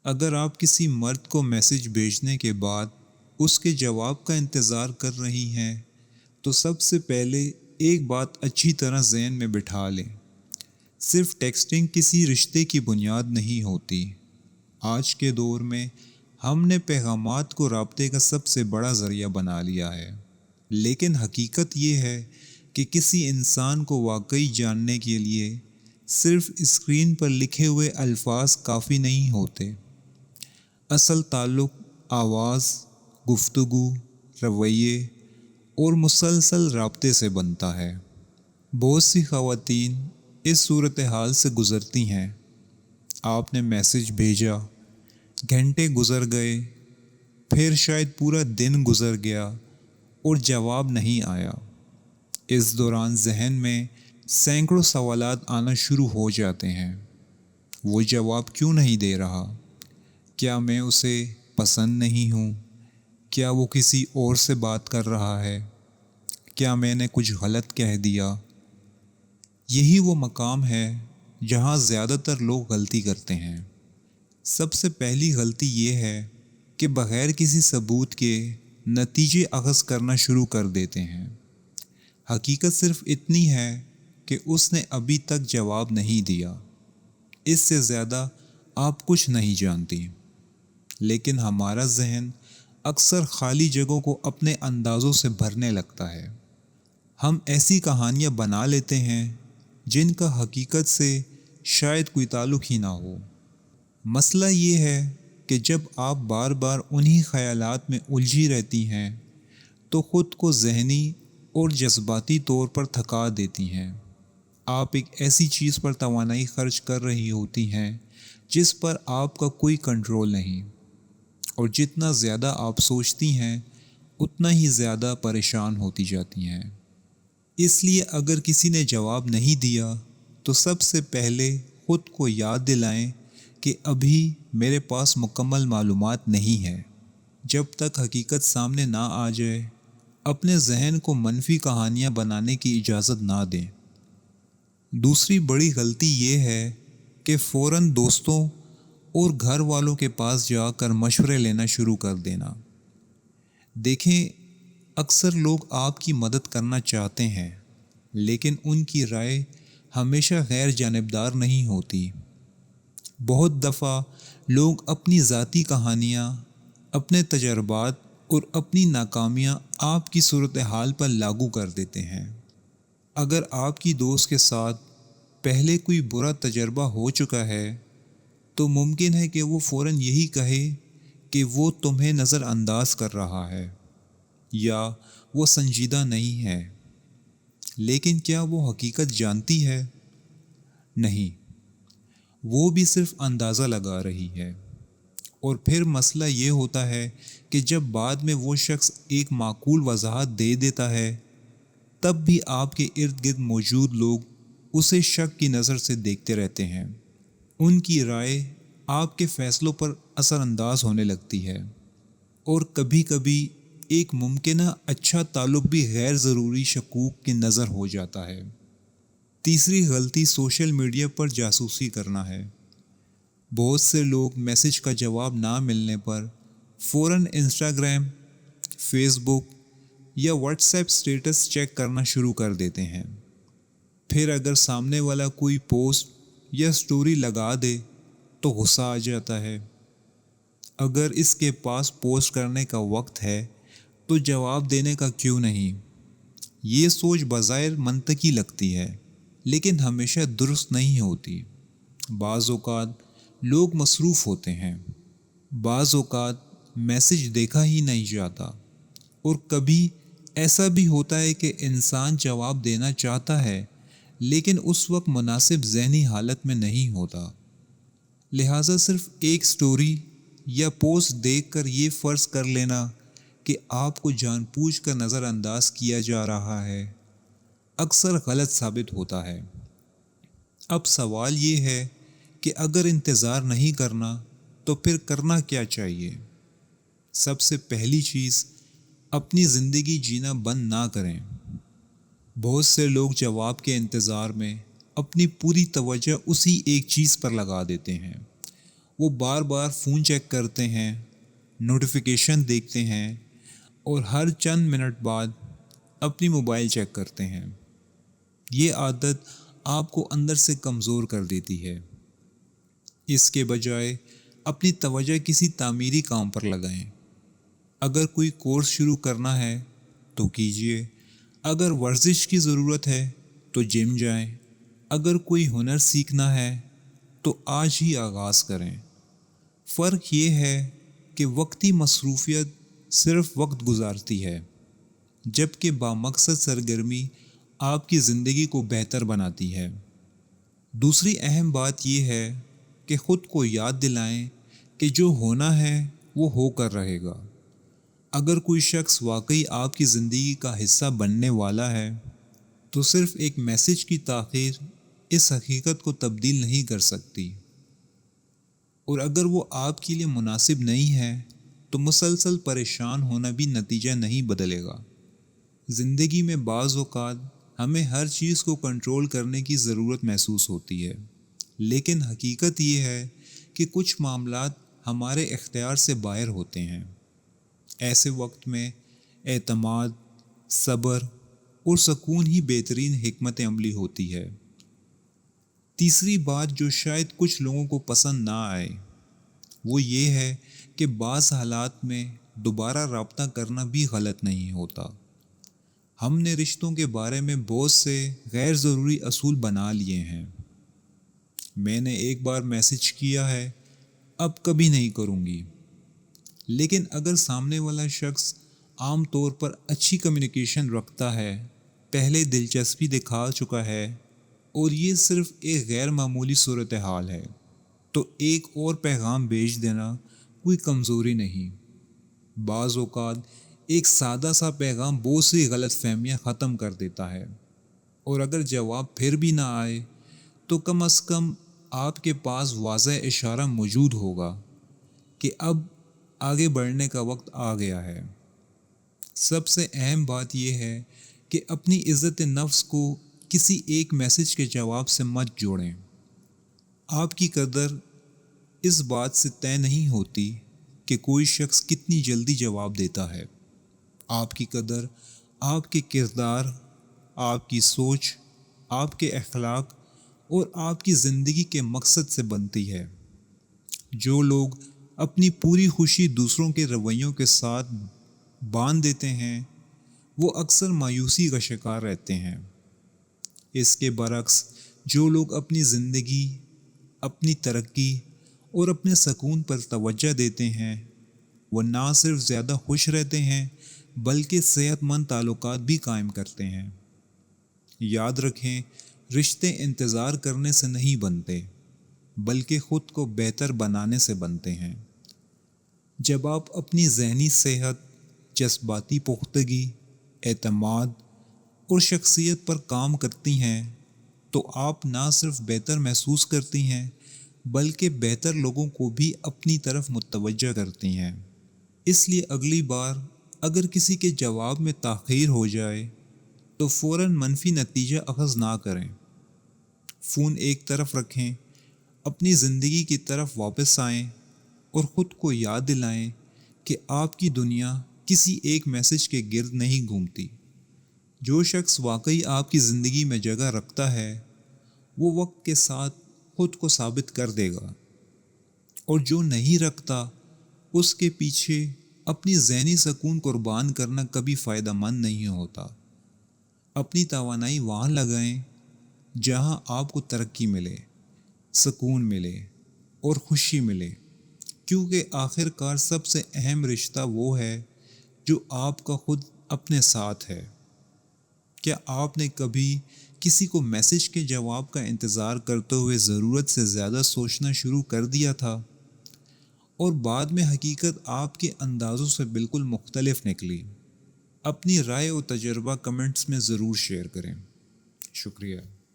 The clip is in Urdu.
اگر آپ کسی مرد کو میسج بھیجنے کے بعد اس کے جواب کا انتظار کر رہی ہیں تو سب سے پہلے ایک بات اچھی طرح ذہن میں بٹھا لیں۔ صرف ٹیکسٹنگ کسی رشتے کی بنیاد نہیں ہوتی۔ آج کے دور میں ہم نے پیغامات کو رابطے کا سب سے بڑا ذریعہ بنا لیا ہے، لیکن حقیقت یہ ہے کہ کسی انسان کو واقعی جاننے کے لیے صرف اسکرین پر لکھے ہوئے الفاظ کافی نہیں ہوتے۔ اصل تعلق آواز، گفتگو، رویے اور مسلسل رابطے سے بنتا ہے۔ بہت سی خواتین اس صورتحال سے گزرتی ہیں۔ آپ نے میسج بھیجا، گھنٹے گزر گئے، پھر شاید پورا دن گزر گیا اور جواب نہیں آیا۔ اس دوران ذہن میں سینکڑوں سوالات آنا شروع ہو جاتے ہیں۔ وہ جواب کیوں نہیں دے رہا؟ کیا میں اسے پسند نہیں ہوں؟ کیا وہ کسی اور سے بات کر رہا ہے؟ کیا میں نے کچھ غلط کہہ دیا؟ یہی وہ مقام ہے جہاں زیادہ تر لوگ غلطی کرتے ہیں۔ سب سے پہلی غلطی یہ ہے کہ بغیر کسی ثبوت کے نتیجے اخذ کرنا شروع کر دیتے ہیں۔ حقیقت صرف اتنی ہے کہ اس نے ابھی تک جواب نہیں دیا۔ اس سے زیادہ آپ کچھ نہیں جانتی۔ لیکن ہمارا ذہن اکثر خالی جگہوں کو اپنے اندازوں سے بھرنے لگتا ہے۔ ہم ایسی کہانیاں بنا لیتے ہیں جن کا حقیقت سے شاید کوئی تعلق ہی نہ ہو۔ مسئلہ یہ ہے کہ جب آپ بار بار انہی خیالات میں الجھی رہتی ہیں تو خود کو ذہنی اور جذباتی طور پر تھکا دیتی ہیں۔ آپ ایک ایسی چیز پر توانائی خرچ کر رہی ہوتی ہیں جس پر آپ کا کوئی کنٹرول نہیں، اور جتنا زیادہ آپ سوچتی ہیں اتنا ہی زیادہ پریشان ہوتی جاتی ہیں۔ اس لیے اگر کسی نے جواب نہیں دیا تو سب سے پہلے خود کو یاد دلائیں کہ ابھی میرے پاس مکمل معلومات نہیں ہے۔ جب تک حقیقت سامنے نہ آ جائے اپنے ذہن کو منفی کہانیاں بنانے کی اجازت نہ دیں۔ دوسری بڑی غلطی یہ ہے کہ فوراً دوستوں اور گھر والوں کے پاس جا کر مشورے لینا شروع کر دینا۔ دیکھیں، اکثر لوگ آپ کی مدد کرنا چاہتے ہیں، لیکن ان کی رائے ہمیشہ غیر جانبدار نہیں ہوتی۔ بہت دفعہ لوگ اپنی ذاتی کہانیاں، اپنے تجربات اور اپنی ناکامیاں آپ کی صورتحال پر لاگو کر دیتے ہیں۔ اگر آپ کی دوست کے ساتھ پہلے کوئی برا تجربہ ہو چکا ہے تو ممکن ہے کہ وہ فوراً یہی کہے کہ وہ تمہیں نظر انداز کر رہا ہے یا وہ سنجیدہ نہیں ہے۔ لیکن کیا وہ حقیقت جانتی ہے؟ نہیں، وہ بھی صرف اندازہ لگا رہی ہے۔ اور پھر مسئلہ یہ ہوتا ہے کہ جب بعد میں وہ شخص ایک معقول وضاحت دے دیتا ہے تب بھی آپ کے ارد گرد موجود لوگ اسے شک کی نظر سے دیکھتے رہتے ہیں۔ ان کی رائے آپ کے فیصلوں پر اثر انداز ہونے لگتی ہے، اور کبھی کبھی ایک ممکنہ اچھا تعلق بھی غیر ضروری شکوک کی نظر ہو جاتا ہے۔ تیسری غلطی سوشل میڈیا پر جاسوسی کرنا ہے۔ بہت سے لوگ میسج کا جواب نہ ملنے پر فوراً انسٹاگرام، فیس بک یا واٹس ایپ سٹیٹس چیک کرنا شروع کر دیتے ہیں۔ پھر اگر سامنے والا کوئی پوسٹ یا سٹوری لگا دے تو غصہ آ جاتا ہے۔ اگر اس کے پاس پوسٹ کرنے کا وقت ہے تو جواب دینے کا کیوں نہیں؟ یہ سوچ بظاہر منطقی لگتی ہے، لیکن ہمیشہ درست نہیں ہوتی۔ بعض اوقات لوگ مصروف ہوتے ہیں، بعض اوقات میسج دیکھا ہی نہیں جاتا، اور کبھی ایسا بھی ہوتا ہے کہ انسان جواب دینا چاہتا ہے لیکن اس وقت مناسب ذہنی حالت میں نہیں ہوتا۔ لہٰذا صرف ایک سٹوری یا پوسٹ دیکھ کر یہ فرض کر لینا کہ آپ کو جان بوجھ کر نظر انداز کیا جا رہا ہے اکثر غلط ثابت ہوتا ہے۔ اب سوال یہ ہے کہ اگر انتظار نہیں کرنا تو پھر کرنا کیا چاہیے؟ سب سے پہلی چیز، اپنی زندگی جینا بند نہ کریں۔ بہت سے لوگ جواب کے انتظار میں اپنی پوری توجہ اسی ایک چیز پر لگا دیتے ہیں، وہ بار بار فون چیک کرتے ہیں، نوٹیفیکیشن دیکھتے ہیں اور ہر چند منٹ بعد اپنی موبائل چیک کرتے ہیں۔ یہ عادت آپ کو اندر سے کمزور کر دیتی ہے۔ اس کے بجائے اپنی توجہ کسی تعمیری کام پر لگائیں۔ اگر کوئی کورس شروع کرنا ہے تو کیجیے، اگر ورزش کی ضرورت ہے تو جم جائیں، اگر کوئی ہنر سیکھنا ہے تو آج ہی آغاز کریں۔ فرق یہ ہے کہ وقتی مصروفیت صرف وقت گزارتی ہے، جبکہ بامقصد سرگرمی آپ کی زندگی کو بہتر بناتی ہے۔ دوسری اہم بات یہ ہے کہ خود کو یاد دلائیں کہ جو ہونا ہے وہ ہو کر رہے گا۔ اگر کوئی شخص واقعی آپ کی زندگی کا حصہ بننے والا ہے تو صرف ایک میسج کی تاخیر اس حقیقت کو تبدیل نہیں کر سکتی، اور اگر وہ آپ کے لیے مناسب نہیں ہے تو مسلسل پریشان ہونا بھی نتیجہ نہیں بدلے گا۔ زندگی میں بعض اوقات ہمیں ہر چیز کو کنٹرول کرنے کی ضرورت محسوس ہوتی ہے، لیکن حقیقت یہ ہے کہ کچھ معاملات ہمارے اختیار سے باہر ہوتے ہیں۔ ایسے وقت میں اعتماد، صبر اور سکون ہی بہترین حکمت عملی ہوتی ہے۔ تیسری بات جو شاید کچھ لوگوں کو پسند نہ آئے وہ یہ ہے کہ بعض حالات میں دوبارہ رابطہ کرنا بھی غلط نہیں ہوتا۔ ہم نے رشتوں کے بارے میں بہت سے غیر ضروری اصول بنا لیے ہیں۔ میں نے ایک بار میسج کیا ہے، اب کبھی نہیں کروں گی۔ لیکن اگر سامنے والا شخص عام طور پر اچھی کمیونیکیشن رکھتا ہے، پہلے دلچسپی دکھا چکا ہے اور یہ صرف ایک غیر معمولی صورتحال ہے، تو ایک اور پیغام بھیج دینا کوئی کمزوری نہیں۔ بعض اوقات ایک سادہ سا پیغام بہت سی غلط فہمیاں ختم کر دیتا ہے، اور اگر جواب پھر بھی نہ آئے تو کم از کم آپ کے پاس واضح اشارہ موجود ہوگا کہ اب آگے بڑھنے کا وقت آ گیا ہے۔ سب سے اہم بات یہ ہے کہ اپنی عزت نفس کو کسی ایک میسج کے جواب سے مت جوڑیں۔ آپ کی قدر اس بات سے طے نہیں ہوتی کہ کوئی شخص کتنی جلدی جواب دیتا ہے۔ آپ کی قدر آپ کے کردار، آپ کی سوچ، آپ کے اخلاق اور آپ کی زندگی کے مقصد سے بنتی ہے۔ جو لوگ اپنی پوری خوشی دوسروں کے رویوں کے ساتھ باندھ دیتے ہیں وہ اکثر مایوسی کا شکار رہتے ہیں۔ اس کے برعکس جو لوگ اپنی زندگی، اپنی ترقی اور اپنے سکون پر توجہ دیتے ہیں وہ نہ صرف زیادہ خوش رہتے ہیں بلکہ صحت مند تعلقات بھی قائم کرتے ہیں۔ یاد رکھیں، رشتے انتظار کرنے سے نہیں بنتے بلکہ خود کو بہتر بنانے سے بنتے ہیں۔ جب آپ اپنی ذہنی صحت، جذباتی پختگی، اعتماد اور شخصیت پر کام کرتی ہیں تو آپ نہ صرف بہتر محسوس کرتی ہیں بلکہ بہتر لوگوں کو بھی اپنی طرف متوجہ کرتی ہیں۔ اس لیے اگلی بار اگر کسی کے جواب میں تاخیر ہو جائے تو فوراً منفی نتیجہ اخذ نہ کریں۔ فون ایک طرف رکھیں، اپنی زندگی کی طرف واپس آئیں اور خود کو یاد دلائیں کہ آپ کی دنیا کسی ایک میسج کے گرد نہیں گھومتی۔ جو شخص واقعی آپ کی زندگی میں جگہ رکھتا ہے وہ وقت کے ساتھ خود کو ثابت کر دے گا، اور جو نہیں رکھتا اس کے پیچھے اپنی ذہنی سکون قربان کرنا کبھی فائدہ مند نہیں ہوتا۔ اپنی توانائی وہاں لگائیں جہاں آپ کو ترقی ملے، سکون ملے اور خوشی ملے، کیونکہ آخر کار سب سے اہم رشتہ وہ ہے جو آپ کا خود اپنے ساتھ ہے۔ کیا آپ نے کبھی کسی کو میسج کے جواب کا انتظار کرتے ہوئے ضرورت سے زیادہ سوچنا شروع کر دیا تھا، اور بعد میں حقیقت آپ کے اندازوں سے بالکل مختلف نکلی؟ اپنی رائے و تجربہ کمنٹس میں ضرور شیئر کریں۔ شکریہ۔